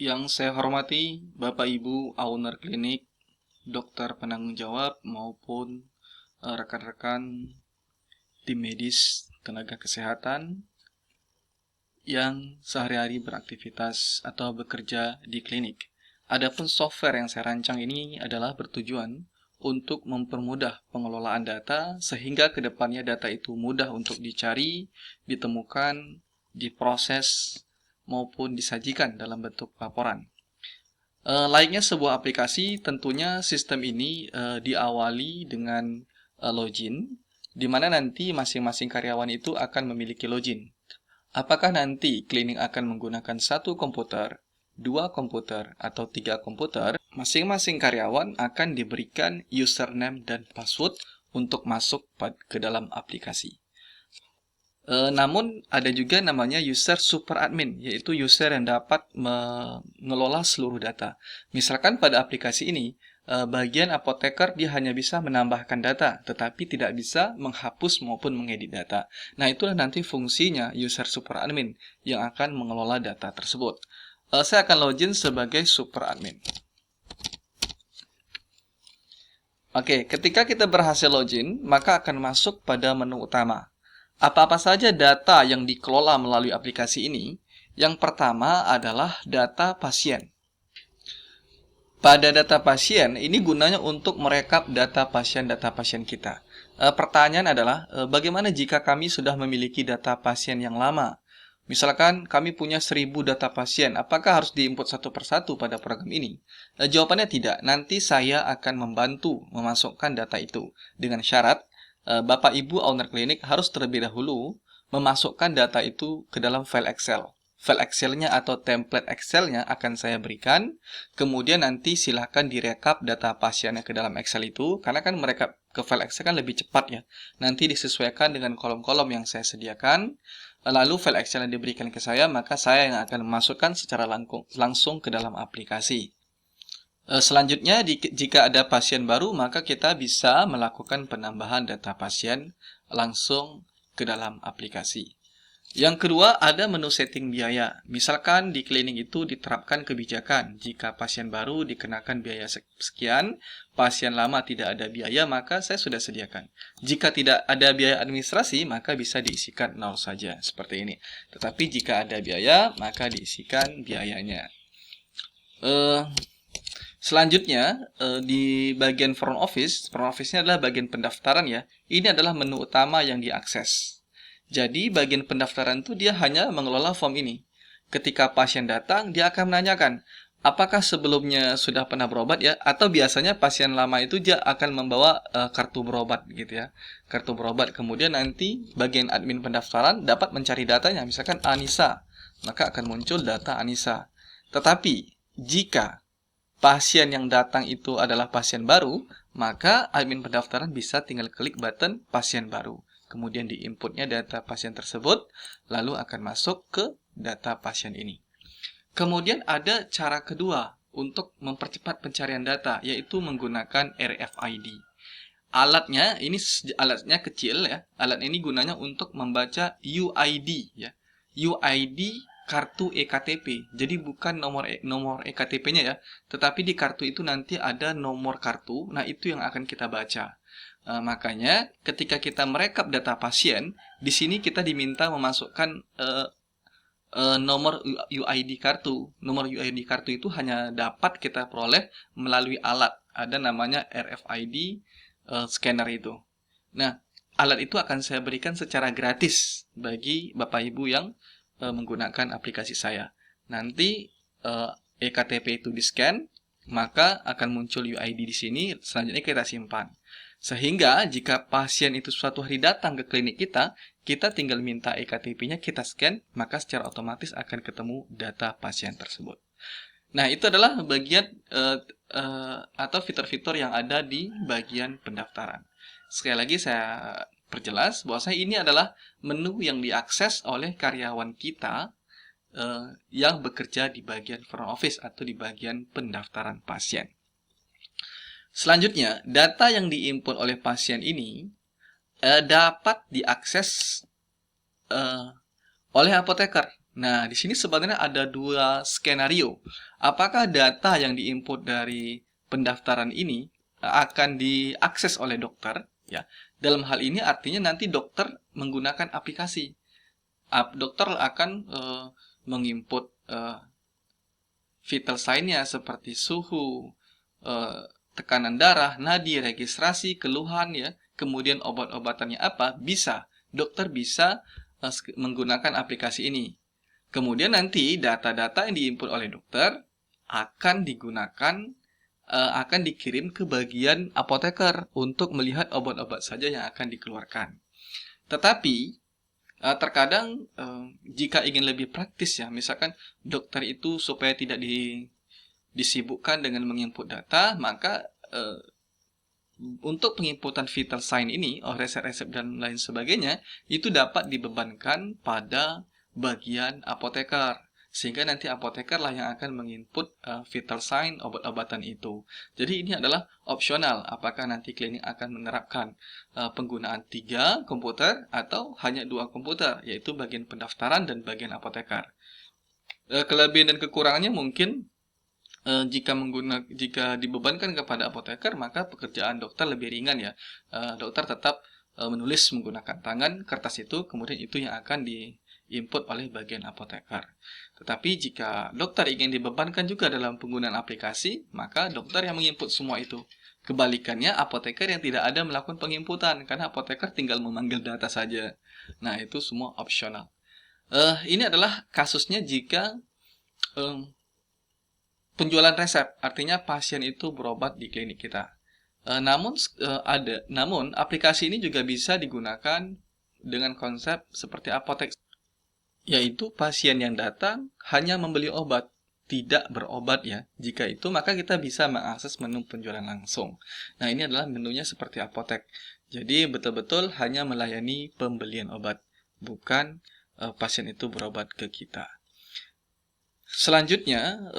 Yang saya hormati Bapak Ibu owner klinik, dokter penanggung jawab maupun rekan-rekan tim medis, tenaga kesehatan yang sehari-hari beraktivitas atau bekerja di klinik. Adapun software yang saya rancang ini adalah bertujuan untuk mempermudah pengelolaan data sehingga kedepannya data itu mudah untuk dicari, ditemukan, diproses, maupun disajikan dalam bentuk laporan. Layaknya sebuah aplikasi, tentunya sistem ini diawali dengan login, di mana nanti masing-masing karyawan itu akan memiliki login. Apakah nanti klinik akan menggunakan satu komputer, dua komputer, atau tiga komputer? Masing-masing karyawan akan diberikan username dan password untuk masuk ke dalam aplikasi. Namun ada juga namanya user super admin, yaitu user yang dapat mengelola seluruh data. Misalkan pada aplikasi ini, bagian apoteker dia hanya bisa menambahkan data, tetapi tidak bisa menghapus maupun mengedit data. Nah, itulah nanti fungsinya user super admin yang akan mengelola data tersebut. Saya akan login sebagai super admin. Oke, ketika kita berhasil login, maka akan masuk pada menu utama. Apa-apa saja data yang dikelola melalui aplikasi ini? Yang pertama adalah data pasien. Pada data pasien, ini gunanya untuk merekap data pasien kita. Pertanyaan adalah, bagaimana jika kami sudah memiliki data pasien yang lama? Misalkan kami punya 1000 data pasien, apakah harus diinput satu persatu pada program ini? Jawabannya tidak. Nanti saya akan membantu memasukkan data itu dengan syarat Bapak Ibu owner klinik harus terlebih dahulu memasukkan data itu ke dalam file Excel. File Excel-nya atau template Excel-nya akan saya berikan. Kemudian nanti silahkan direkap data pasiennya ke dalam Excel itu. Karena kan mereka ke file Excel kan lebih cepat ya. Nanti disesuaikan dengan kolom-kolom yang saya sediakan. Lalu file Excel yang diberikan ke saya, maka saya yang akan memasukkan secara langsung ke dalam aplikasi. Selanjutnya, jika ada pasien baru, maka kita bisa melakukan penambahan data pasien langsung ke dalam aplikasi. Yang kedua, ada menu setting biaya. Misalkan di klinik itu diterapkan kebijakan, jika pasien baru dikenakan biaya sekian, pasien lama tidak ada biaya, maka saya sudah sediakan. Jika tidak ada biaya administrasi, maka bisa diisikan 0 saja, seperti ini. Tetapi jika ada biaya, maka diisikan biayanya. Selanjutnya, di bagian front office-nya adalah bagian pendaftaran ya. Ini adalah menu utama yang diakses. Jadi, bagian pendaftaran itu dia hanya mengelola form ini. Ketika pasien datang, dia akan menanyakan, apakah sebelumnya sudah pernah berobat ya? Atau biasanya pasien lama itu dia akan membawa kartu berobat gitu ya. Kartu berobat. Kemudian nanti bagian admin pendaftaran dapat mencari datanya. Misalkan Anissa, maka akan muncul data Anissa. Tetapi, jika pasien yang datang itu adalah pasien baru, maka admin pendaftaran bisa tinggal klik button pasien baru. Kemudian diinputnya data pasien tersebut, lalu akan masuk ke data pasien ini. Kemudian ada cara kedua untuk mempercepat pencarian data, yaitu menggunakan RFID. Alatnya kecil ya. Alat ini gunanya untuk membaca UID ya. UID kartu eKTP. Jadi bukan nomor eKTP-nya ya, tetapi di kartu itu nanti ada nomor kartu. Nah, itu yang akan kita baca. Makanya ketika kita merekap data pasien, di sini kita diminta memasukkan nomor UID kartu. Nomor UID kartu itu hanya dapat kita peroleh melalui alat. Ada namanya RFID scanner itu. Nah, alat itu akan saya berikan secara gratis bagi Bapak Ibu yang menggunakan aplikasi saya. Nanti eKTP itu di-scan, maka akan muncul UID di sini, selanjutnya kita simpan. Sehingga jika pasien itu suatu hari datang ke klinik kita tinggal minta eKTP-nya, kita scan, maka secara otomatis akan ketemu data pasien tersebut. Nah, itu adalah bagian atau fitur-fitur yang ada di bagian pendaftaran. Sekali lagi saya perjelas bahwasanya ini adalah menu yang diakses oleh karyawan kita yang bekerja di bagian front office atau di bagian pendaftaran pasien. Selanjutnya, data yang diinput oleh pasien ini dapat diakses oleh apoteker. Nah, di sini sebenarnya ada dua skenario. Apakah data yang diinput dari pendaftaran ini akan diakses oleh dokter? Ya, dalam hal ini artinya nanti dokter menggunakan aplikasi. Dokter akan menginput vital sign-nya seperti suhu, tekanan darah, nadi, registrasi, keluhan, ya, kemudian obat-obatannya apa, dokter bisa menggunakan aplikasi ini. Kemudian nanti data-data yang diinput oleh dokter akan akan dikirim ke bagian apoteker untuk melihat obat-obat saja yang akan dikeluarkan. Tetapi terkadang jika ingin lebih praktis, ya, misalkan dokter itu supaya tidak disibukkan dengan menginput data, maka untuk penginputan vital sign ini, resep-resep dan lain sebagainya, itu dapat dibebankan pada bagian apoteker. Sehingga nanti apoteker lah yang akan menginput vital sign obat-obatan itu. Jadi ini adalah opsional. Apakah nanti klinik akan menerapkan penggunaan 3 komputer atau hanya 2 komputer, yaitu bagian pendaftaran dan bagian apoteker. Kelebihan dan kekurangannya mungkin jika dibebankan kepada apoteker, maka pekerjaan dokter lebih ringan, ya. Dokter tetap menulis menggunakan tangan, kertas itu, kemudian itu yang akan diinput oleh bagian apoteker. Tetapi jika dokter ingin dibebankan juga dalam penggunaan aplikasi, maka dokter yang menginput semua itu. Kebalikannya, apoteker yang tidak ada melakukan penginputan, karena apoteker tinggal memanggil data saja. Nah, itu semua opsional. Ini adalah kasusnya jika penjualan resep, artinya pasien itu berobat di klinik kita. Namun aplikasi ini juga bisa digunakan dengan konsep seperti apotek, yaitu pasien yang datang hanya membeli obat, tidak berobat, ya. Jika itu, maka kita bisa mengakses menu penjualan langsung. Nah, ini adalah menunya seperti apotek. Jadi betul-betul hanya melayani pembelian obat, bukan pasien itu berobat ke kita. Selanjutnya,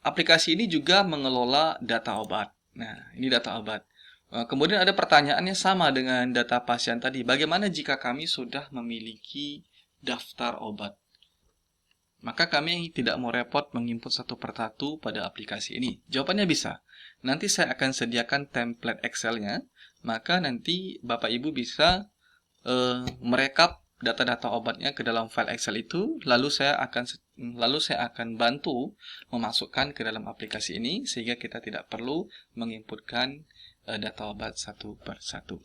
aplikasi ini juga mengelola data obat. Nah, ini data obat. Kemudian ada pertanyaannya sama dengan data pasien tadi. Bagaimana jika kami sudah memiliki daftar obat? Maka kami tidak mau repot menginput satu persatu pada aplikasi ini. Jawabannya bisa. Nanti saya akan sediakan template Excel-nya. Maka nanti Bapak Ibu bisa merekap data-data obatnya ke dalam file Excel itu, lalu saya akan bantu memasukkan ke dalam aplikasi ini sehingga kita tidak perlu menginputkan data obat satu per satu.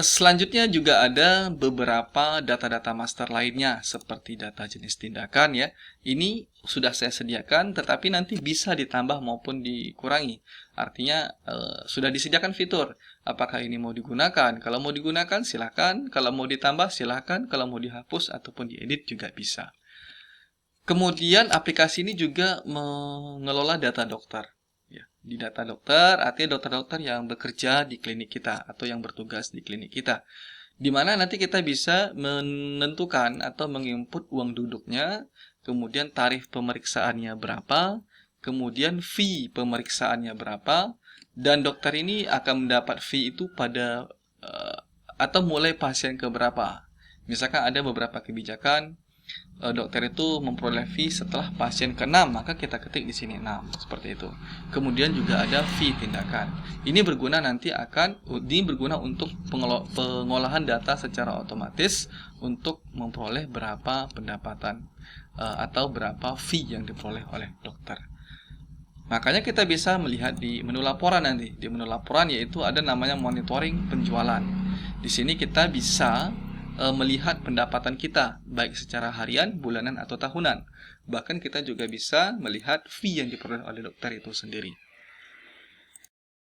Selanjutnya juga ada beberapa data-data master lainnya seperti data jenis tindakan, ya. Ini sudah saya sediakan, tetapi nanti bisa ditambah maupun dikurangi. Artinya sudah disediakan fitur. Apakah ini mau digunakan? Kalau mau digunakan silakan, kalau mau ditambah silakan, kalau mau dihapus ataupun diedit juga bisa. Kemudian aplikasi ini juga mengelola data dokter. Di data dokter, artinya dokter-dokter yang bekerja di klinik kita atau yang bertugas di klinik kita. Di mana nanti kita bisa menentukan atau menginput uang duduknya, kemudian tarif pemeriksaannya berapa, kemudian fee pemeriksaannya berapa, dan dokter ini akan mendapat fee itu pada atau mulai pasien ke berapa. Misalkan ada beberapa kebijakan, dokter itu memperoleh fee setelah pasien ke-6, maka kita ketik di sini 6, seperti itu. Kemudian juga ada fee tindakan. Ini berguna untuk pengolahan data secara otomatis untuk memperoleh berapa pendapatan atau berapa fee yang diperoleh oleh dokter. Makanya kita bisa melihat di menu laporan nanti. Di menu laporan yaitu ada namanya monitoring penjualan. Di sini kita bisa melihat pendapatan kita, baik secara harian, bulanan, atau tahunan. Bahkan kita juga bisa melihat fee yang diperoleh oleh dokter itu sendiri.